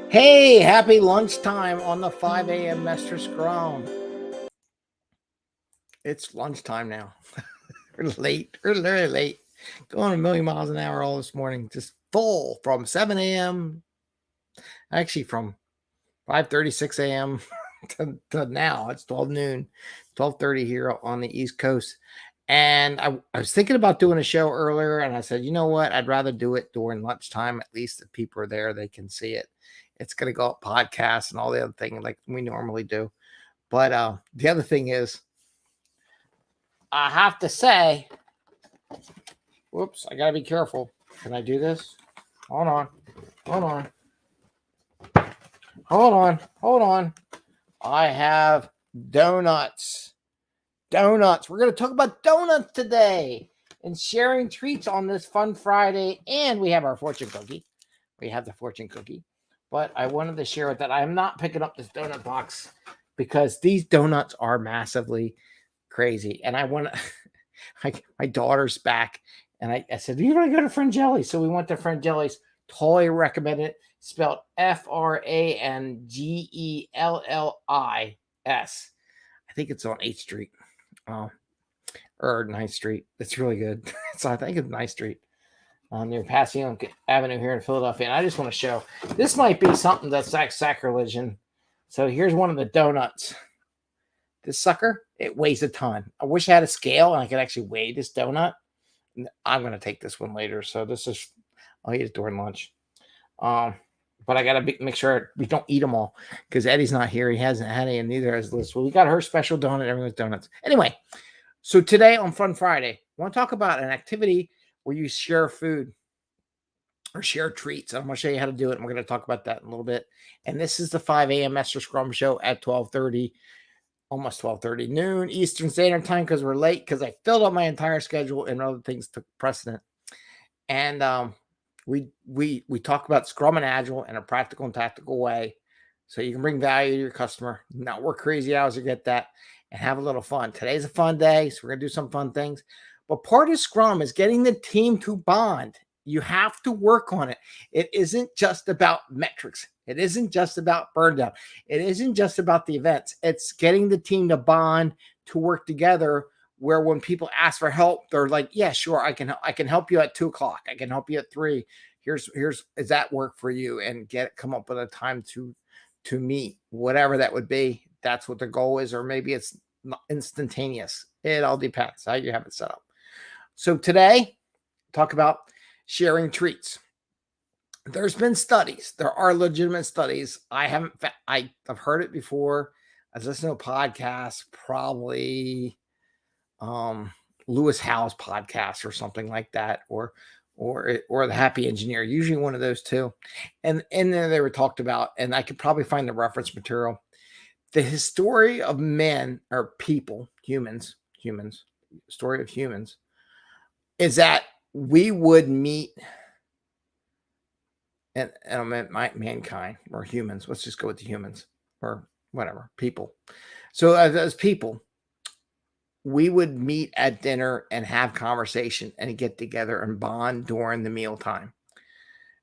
Hey, happy lunchtime on the 5 a.m. Mester Scrum. It's lunchtime now. We're late. We're literally late. Going a million miles an hour all this morning. Just full from 7 a.m. Actually, from 5:36 a.m. to now. It's 12 noon, 12:30 here on the East Coast. And I was thinking about doing a show earlier, and I said, you know what? I'd rather do it during lunchtime. At least if people are there, they can see it. It's going to go up podcasts and all the other thing like we normally do. But the other thing is, I have to say, whoops, I got to be careful. Can I do this? Hold on. I have donuts. We're going to talk about donuts today and sharing treats on this fun Friday. And we have our fortune cookie. We have the fortune cookie. But I wanted to share with that. I'm not picking up this donut box because these donuts are massively crazy. And I want to, my daughter's back. And I said, you want to go to Frangelli's? So we went to Frangelli's. Totally recommend it. Spelled Frangellis. I think it's on 8th Street. Or 9th Street. It's really good. So I think it's 9th Street. Near Paseo Avenue here in Philadelphia. And I just want to show, this might be something that's like sacrilege. So here's one of the donuts. This sucker, it weighs a ton. I wish I had a scale and I could actually weigh this donut. I'm going to take this one later. So I'll eat it during lunch. But I got to make sure we don't eat them all because Eddie's not here. He hasn't had any, and neither has Liz. Well, we got her special donut, everyone's donuts. Anyway, so today on Fun Friday, I want to talk about an activity where you share food or share treats. I'm going to show you how to do it, and we're going to talk about that in a little bit. And this is the 5 a.m. Mester Scrum show at 12:30, almost 12:30 noon Eastern Standard Time because we're late because I filled up my entire schedule and other things took precedent. And we talk about Scrum and Agile in a practical and tactical way so you can bring value to your customer, not work crazy hours to get that, and have a little fun. Today's a fun day, so we're going to do some fun things. But part of Scrum is getting the team to bond. You have to work on it. It isn't just about metrics. It isn't just about burn down. It isn't just about the events. It's getting the team to bond, to work together, where when people ask for help, they're like, yeah, sure, I can help you at 2:00. I can help you at 3. Here's does that work for you? And come up with a time to meet, whatever that would be. That's what the goal is, or maybe it's instantaneous. It all depends how you have it set up. So today, talk about sharing treats. There's been studies. There are legitimate studies. I've heard it before. I was listening to a podcast, probably Lewis Howes podcast or something like that, or the Happy Engineer, usually one of those two. And then they were talked about, and I could probably find the reference material. The history of men or people, humans, story of humans, is that we would meet, and I meant mankind or humans. Let's just go with the humans or whatever, people. So as people, we would meet at dinner and have conversation and get together and bond during the meal time.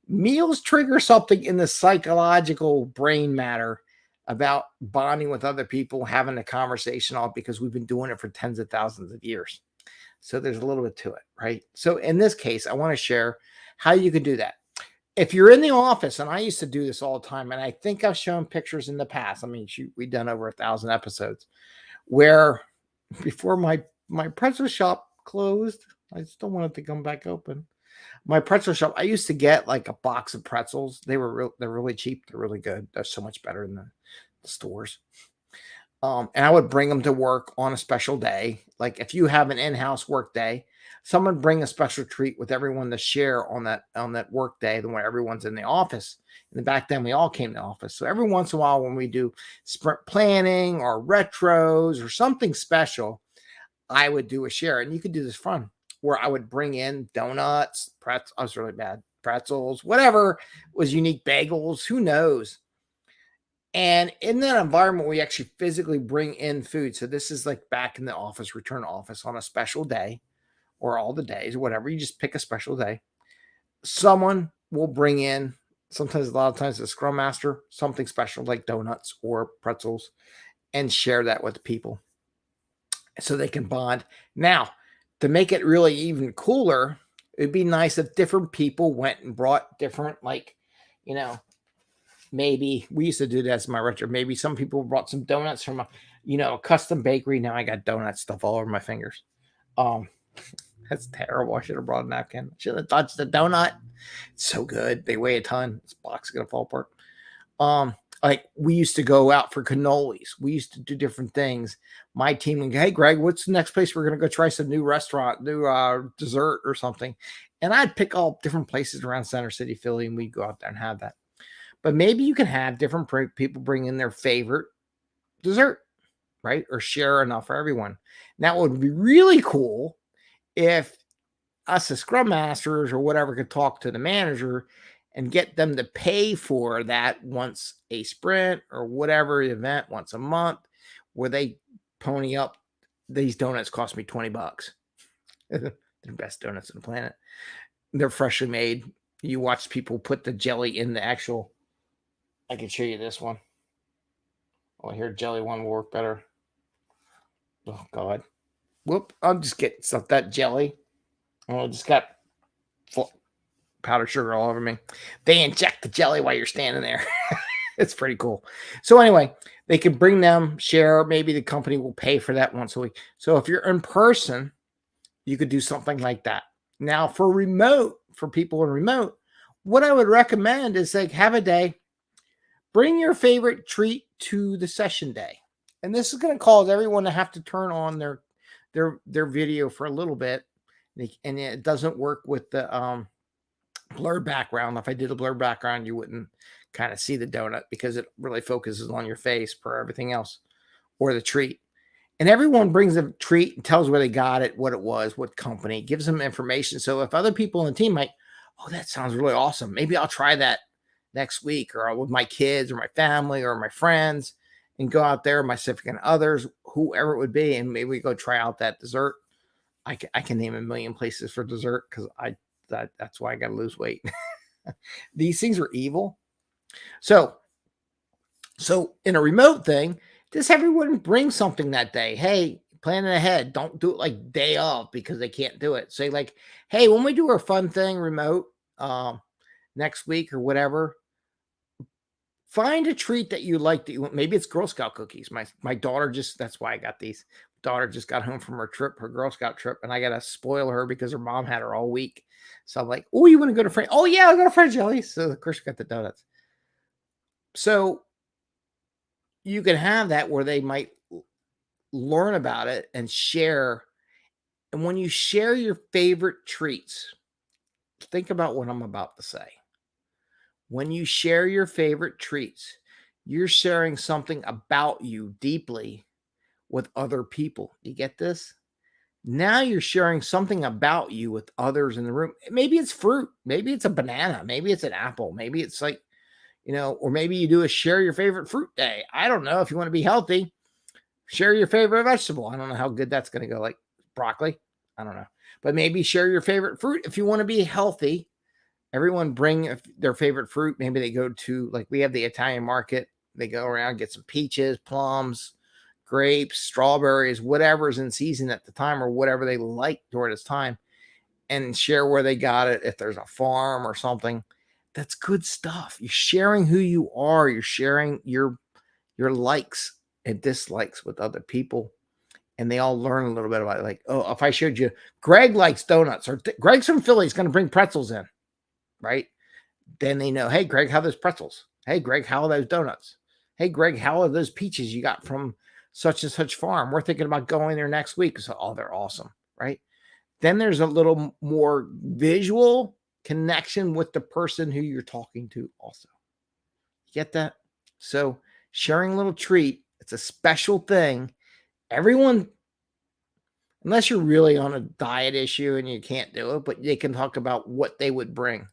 Meals trigger something in the psychological brain matter about bonding with other people, having a conversation, all because we've been doing it for tens of thousands of years. So there's a little bit to it, right? So in this case, I want to share how you can do that. If you're in the office, and I used to do this all the time, and I think I've shown pictures in the past. I mean, shoot, we've done over 1,000 episodes where before my pretzel shop closed, I still wanted to come back open. My pretzel shop, I used to get like a box of pretzels. They're really cheap. They're really good. They're so much better than the stores. And I would bring them to work on a special day. Like if you have an in-house work day, someone bring a special treat with everyone to share on that work day, when everyone's in the office. And back then we all came to the office. So every once in a while when we do sprint planning or retros or something special, I would do a share. And you could do this fun where I would bring in donuts, pretzels. I was really bad. Pretzels, whatever was unique, bagels, who knows. And in that environment, we actually physically bring in food. So this is like back in the office, return to office on a special day or all the days, whatever. You just pick a special day. Someone will bring in sometimes, a lot of times, the Scrum Master, something special like donuts or pretzels, and share that with the people so they can bond. Now, to make it really even cooler, it'd be nice if different people went and brought different, like, you know, maybe we used to do that in my retro. Maybe some people brought some donuts from a custom bakery. Now I got donut stuff all over my fingers. Um, that's terrible. I should have brought a napkin. Should have touched the donut. It's so good. They weigh a ton. This box is gonna fall apart. Like we used to go out for cannolis. We used to do different things. My team would go, hey Greg, what's the next place we're gonna go try some new restaurant, new dessert or something? And I'd pick all different places around Center City, Philly, and we'd go out there and have that. But maybe you can have different people bring in their favorite dessert, right? Or share enough for everyone. That would be really cool if us as Scrum Masters or whatever could talk to the manager and get them to pay for that once a sprint or whatever event once a month, where they pony up. These donuts cost me $20. They're the best donuts on the planet. They're freshly made. You watch people put the jelly in the actual. I can show you this one. Oh, here, jelly one will work better. Oh, God. Whoop. I'm just getting stuff. That jelly. Oh, I just got powdered sugar all over me. They inject the jelly while you're standing there. It's pretty cool. So anyway, they can bring them, share. Maybe the company will pay for that once a week. So if you're in person, you could do something like that. Now for people in remote, what I would recommend is like have a day, bring your favorite treat to the session day. And this is going to cause everyone to have to turn on their video for a little bit. And it doesn't work with the blur background. If I did a blur background, you wouldn't kind of see the donut because it really focuses on your face per everything else, or the treat. And everyone brings a treat and tells where they got it, what it was, what company, gives them information. So if other people in the team might, oh, that sounds really awesome. Maybe I'll try that next week, or with my kids or my family or my friends, and go out there, my significant others, whoever it would be, and maybe we go try out that dessert. I can name a million places for dessert because that's why I got to lose weight. These things are evil. So in a remote thing, just everyone bring something that day. Hey, plan it ahead. Don't do it like day of because they can't do it. Say like, hey, when we do our fun thing remote next week or whatever, find a treat that you like. Maybe it's Girl Scout cookies. My daughter that's why I got these. Daughter just got home from her Girl Scout trip, and I got to spoil her because her mom had her all week. So I'm like, oh, you want to go to French? Oh, yeah, I'll go to French Jelly. So, of course, I got the donuts. So you can have that where they might learn about it and share. And when you share your favorite treats, think about what I'm about to say. When you share your favorite treats, you're sharing something about you deeply with other people. You get this? Now you're sharing something about you with others in the room. Maybe it's fruit. Maybe it's a banana. Maybe it's an apple. Maybe it's like, or maybe you do a share your favorite fruit day. I don't know. If you want to be healthy, share your favorite vegetable. I don't know how good that's going to go. Like broccoli. I don't know. But maybe share your favorite fruit. If you want to be healthy, everyone bring their favorite fruit. Maybe they go to, like, we have the Italian market. They go around, get some peaches, plums, grapes, strawberries, whatever's in season at the time, or whatever they like during this time, and share where they got it. If there's a farm or something, that's good stuff. You're sharing who you are. You're sharing your likes and dislikes with other people, and they all learn a little bit about it. Like, oh, if I showed you, Greg likes donuts, or Greg's from Philly, he's going to bring pretzels in, right? Then they know, hey, Greg, how are those pretzels? Hey, Greg, how are those donuts? Hey, Greg, how are those peaches you got from such and such farm? We're thinking about going there next week. So, oh, they're awesome, right? Then there's a little more visual connection with the person who you're talking to also. You get that? So sharing a little treat, it's a special thing. Everyone, unless you're really on a diet issue and you can't do it, but they can talk about what they would bring.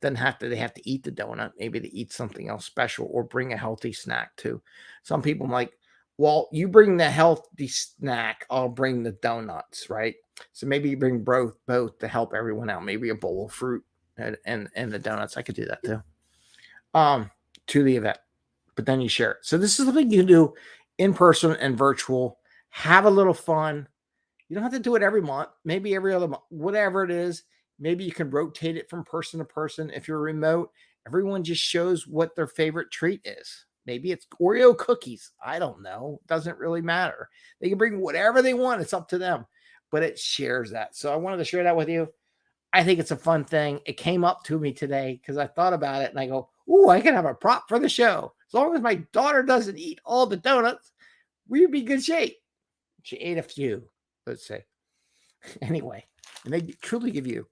Then they have to eat the donut. Maybe they eat something else special, or bring a healthy snack too. Some people like, well, you bring the healthy snack, I'll bring the donuts, right? So maybe you bring both to help everyone out. Maybe a bowl of fruit and the donuts. I could do that too. to the event, but then you share it. So this is something you can do in person and virtual. Have a little fun. You don't have to do it every month, maybe every other month, whatever it is. Maybe you can rotate it from person to person. If you're remote, everyone just shows what their favorite treat is. Maybe it's Oreo cookies. I don't know. It doesn't really matter. They can bring whatever they want. It's up to them, but it shares that. So I wanted to share that with you. I think it's a fun thing. It came up to me today because I thought about it and I go, ooh, I can have a prop for the show. As long as my daughter doesn't eat all the donuts, we'd be in good shape. She ate a few, let's say. Anyway, and they truly give you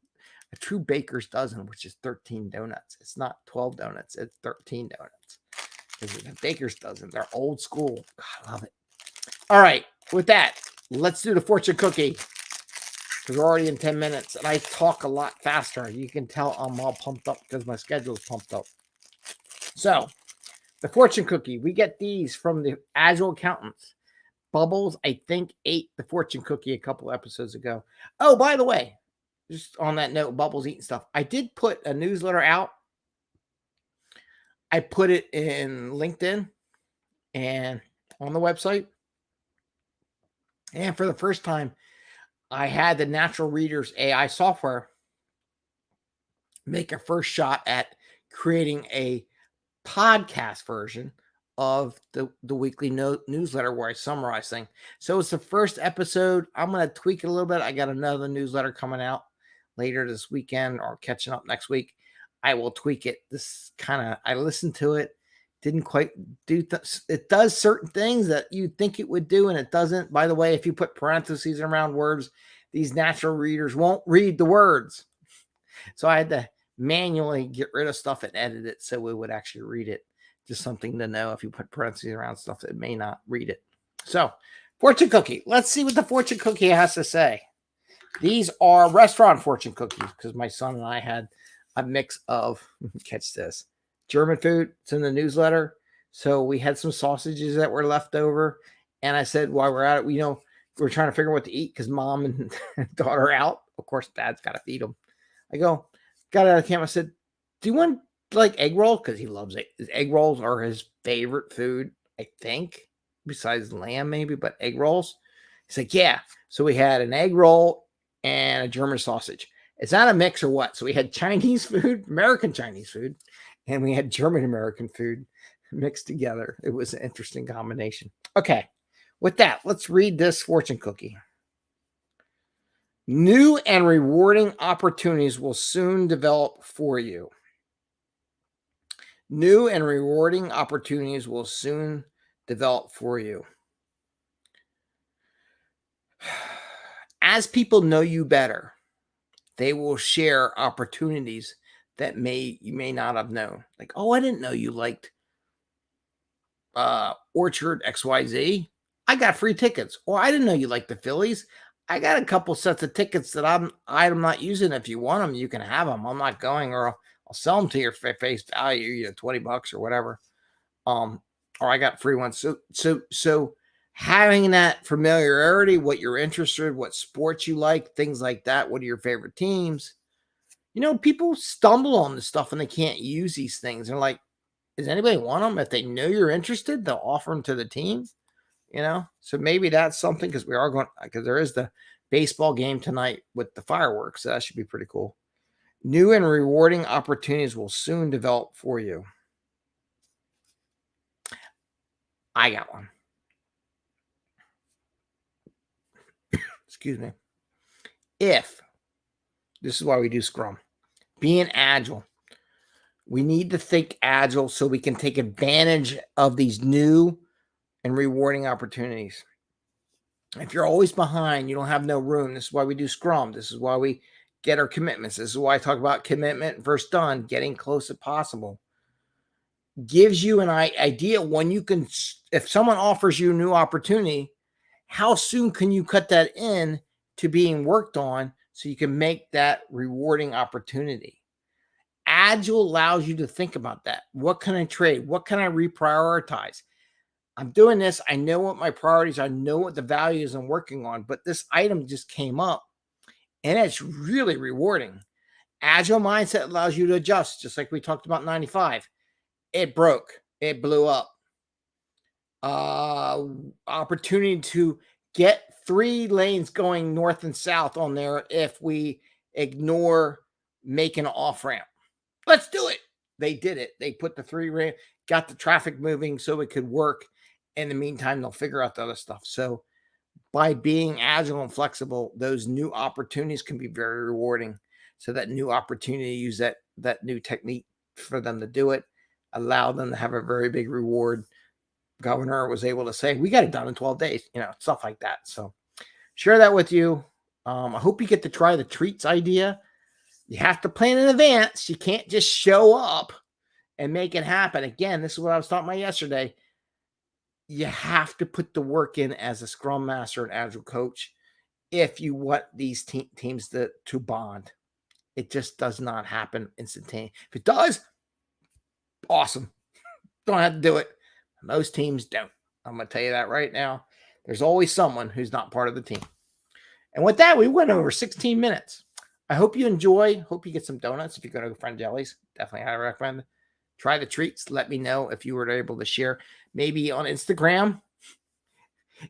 a true baker's dozen, which is 13 donuts. It's not 12 donuts. It's 13 donuts. Because the baker's dozen. They're old school. God, I love it. All right. With that, let's do the fortune cookie. Because we're already in 10 minutes. And I talk a lot faster. You can tell I'm all pumped up because my schedule is pumped up. So, the fortune cookie. We get these from the Agile Accountants. Bubbles, I think, ate the fortune cookie a couple episodes ago. Oh, by the way, just on that note, Bubbles eating stuff. I did put a newsletter out. I put it in LinkedIn and on the website. And for the first time, I had the Natural Readers AI software make a first shot at creating a podcast version of the weekly newsletter where I summarize things. So it's the first episode. I'm going to tweak it a little bit. I got another newsletter coming out later this weekend or catching up next week. I will tweak it. This I listened to it. Didn't quite do, it does certain things that you think it would do and it doesn't. By the way, if you put parentheses around words, these natural readers won't read the words. So I had to manually get rid of stuff and edit it so we would actually read it. Just something to know if you put parentheses around stuff that may not read it. So, fortune cookie. Let's see what the fortune cookie has to say. These are restaurant fortune cookies because my son and I had a mix of, catch this, German food. It's in the newsletter. So we had some sausages that were left over. And I said, while we're at it, we're trying to figure out what to eat because mom and daughter are out. Of course, dad's got to feed them. I got out of the camp. I said, do you want like egg roll? Because he loves it. Egg rolls are his favorite food, I think, besides lamb maybe, but egg rolls. He's like, yeah. So we had an egg roll and a German sausage. It's not a mix or what. So we had Chinese food, American Chinese food, and we had German American food mixed together. It was an interesting combination. Okay. With that, let's read this fortune cookie. New and rewarding opportunities will soon develop for you. New and rewarding opportunities will soon develop for you. As people know you better, they will share opportunities that you may not have known. Like, oh, I didn't know you liked Orchard XYZ. I got free tickets. Or I didn't know you liked the Phillies. I got a couple sets of tickets that I'm not using. If you want them, you can have them. I'm not going, or I'll sell them to your face value, $20 or whatever. Or I got free ones. So having that familiarity, what you're interested in, what sports you like, things like that. What are your favorite teams? People stumble on this stuff and they can't use these things. They're like, does anybody want them? If they know you're interested, they'll offer them to the team. So maybe that's something because there is the baseball game tonight with the fireworks. So that should be pretty cool. New and rewarding opportunities will soon develop for you. I got one. Excuse me. This is why we do Scrum. Being agile. We need to think agile so we can take advantage of these new and rewarding opportunities. If you're always behind, you don't have no room. This is why we do Scrum. This is why we get our commitments. This is why I talk about commitment versus done, getting close as possible. Gives you an idea when you can, if someone offers you a new opportunity, how soon can you cut that in to being worked on so you can make that rewarding opportunity? Agile allows you to think about that. What can I trade? What can I reprioritize? I'm doing this. I know what my priorities are. I know what the values I'm working on, but this item just came up and it's really rewarding. Agile mindset allows you to adjust, just like we talked about 95. it broke. It blew up. Opportunity to get 3 lanes going north and south on there if we ignore making an off ramp. Let's do it. They did it. They put the 3 ramp, got the traffic moving so it could work. In the meantime, they'll figure out the other stuff. So by being agile and flexible, those new opportunities can be very rewarding. So that new opportunity to use that new technique for them to do it, allow them to have a very big reward. Governor was able to say, we got it done in 12 days, stuff like that. So share that with you. I hope you get to try the treats idea. You have to plan in advance. You can't just show up and make it happen. Again, this is what I was talking about yesterday. You have to put the work in as a Scrum Master and Agile coach if you want these teams to bond. It just does not happen instantaneously. If it does, awesome. Don't have to do it. Most teams don't. I'm going to tell you that right now. There's always someone who's not part of the team. And with that, we went over 16 minutes. I hope you enjoy. Hope you get some donuts if you go to Friend Jellies. Definitely highly recommend. Try the treats. Let me know if you were able to share. Maybe on Instagram,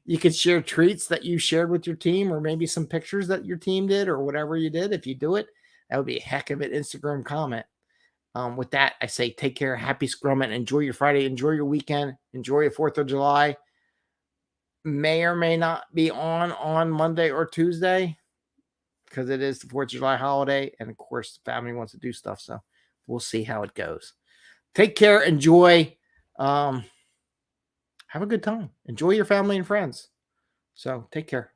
you could share treats that you shared with your team, or maybe some pictures that your team did, or whatever you did. If you do it, that would be a heck of an Instagram comment. With that, I say take care, happy Scrumming, enjoy your Friday, enjoy your weekend, enjoy your 4th of July. May or may not be on Monday or Tuesday because it is the 4th of July holiday. And of course, the family wants to do stuff. So we'll see how it goes. Take care, enjoy, have a good time. Enjoy your family and friends. So take care.